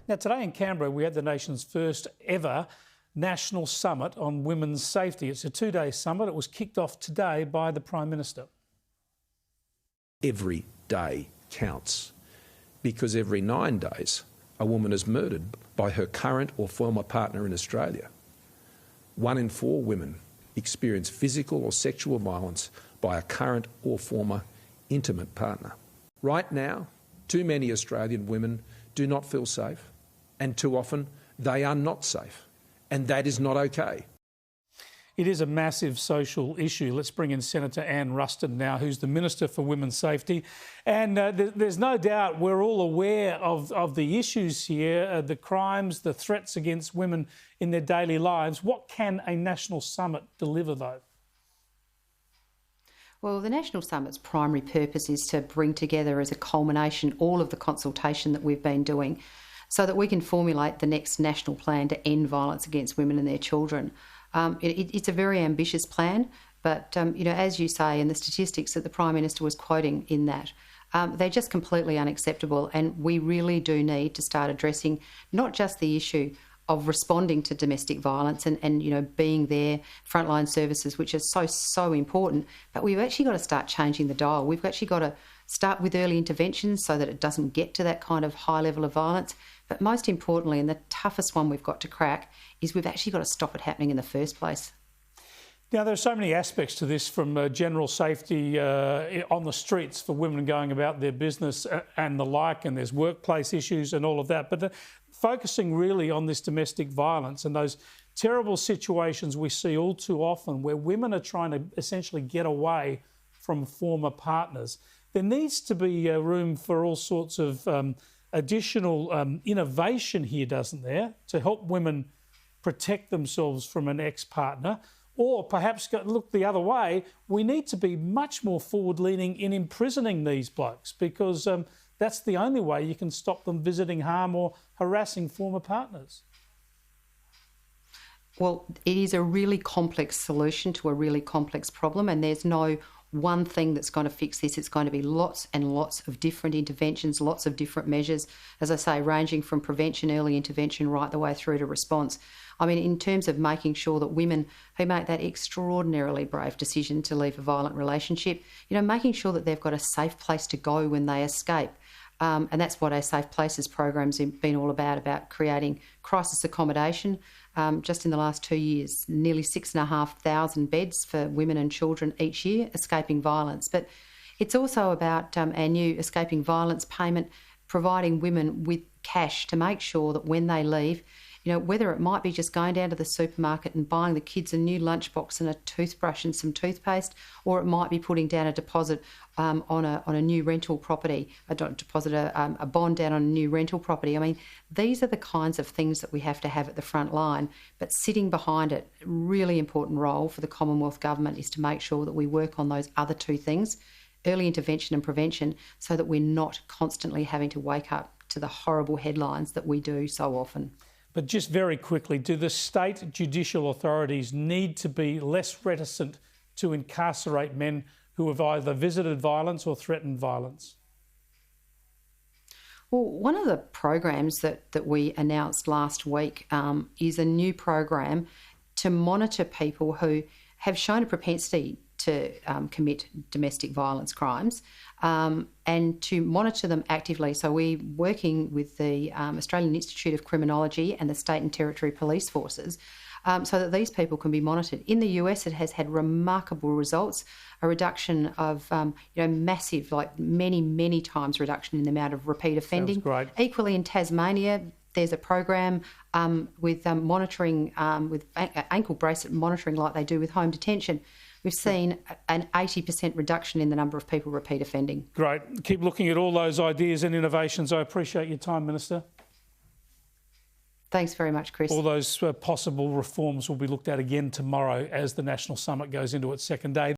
Now, today in Canberra, we had the nation's first ever National Summit on Women's Safety. It's a two-day summit. It was kicked off today by the Prime Minister. Every day counts, because every 9 days a woman is murdered by her current or former partner in Australia. 1 in 4 women experience physical or sexual violence by a current or former intimate partner. Right now, too many Australian women do not feel safe, and too often they are not safe, and that is not okay. It is a massive social issue. Let's bring in Senator Ruston now, who's the Minister for Women's Safety. And there's no doubt we're all aware of the issues here, the crimes, the threats against women in their daily lives. What can a national summit deliver, though? Well, the National Summit's primary purpose is to bring together as a culmination all of the consultation that we've been doing so that we can formulate the next national plan to end violence against women and their children. It's a very ambitious plan, but, as you say, and the statistics that the Prime Minister was quoting in that, they're just completely unacceptable, and we really do need to start addressing not just the issue of responding to domestic violence and being there, frontline services, which is so important, but we've actually got to start changing the dial. We've actually got to start with early interventions so that it doesn't get to that kind of high level of violence. But most importantly, and the toughest one we've got to crack, is we've actually got to stop it happening in the first place. Now, there are so many aspects to this, from general safety on the streets for women going about their business and the like, and there's workplace issues and all of that. But focusing really on this domestic violence and those terrible situations we see all too often where women are trying to essentially get away from former partners, there needs to be room for all sorts of additional innovation here, doesn't there, to help women protect themselves from an ex-partner. Or perhaps look the other way, we need to be much more forward-leaning in imprisoning these blokes, because that's the only way you can stop them visiting, harm or harassing former partners. Well, it is a really complex solution to a really complex problem, and there's no one thing that's going to fix this. It's going to be lots and lots of different interventions, lots of different measures, as I say, ranging from prevention, early intervention, right the way through to response. I mean, in terms of making sure that women who make that extraordinarily brave decision to leave a violent relationship, making sure that they've got a safe place to go when they escape. And that's what our Safe Places program's been all about creating crisis accommodation. Just in the last 2 years, nearly 6,500 beds for women and children each year escaping violence. But it's also about our new escaping violence payment, providing women with cash to make sure that when they leave, whether it might be just going down to the supermarket and buying the kids a new lunchbox and a toothbrush and some toothpaste, or it might be putting down a deposit on a new rental property, a bond down on a new rental property. I mean, these are the kinds of things that we have to have at the front line, but sitting behind it, a really important role for the Commonwealth Government is to make sure that we work on those other two things, early intervention and prevention, so that we're not constantly having to wake up to the horrible headlines that we do so often. But just very quickly, do the state judicial authorities need to be less reticent to incarcerate men who have either visited violence or threatened violence? Well, one of the programs that we announced last week is a new program to monitor people who have shown a propensity to commit domestic violence crimes and to monitor them actively. So we're working with the Australian Institute of Criminology and the state and territory police forces so that these people can be monitored. In the US, it has had remarkable results, a reduction of massive, like many times reduction in the amount of repeat offending. Sounds great. Equally in Tasmania, there's a program with monitoring, with ankle bracelet monitoring like they do with home detention. We've seen an 80% reduction in the number of people repeat offending. Great. Keep looking at all those ideas and innovations. I appreciate your time, Minister. Thanks very much, Chris. All those possible reforms will be looked at again tomorrow as the National Summit goes into its second day.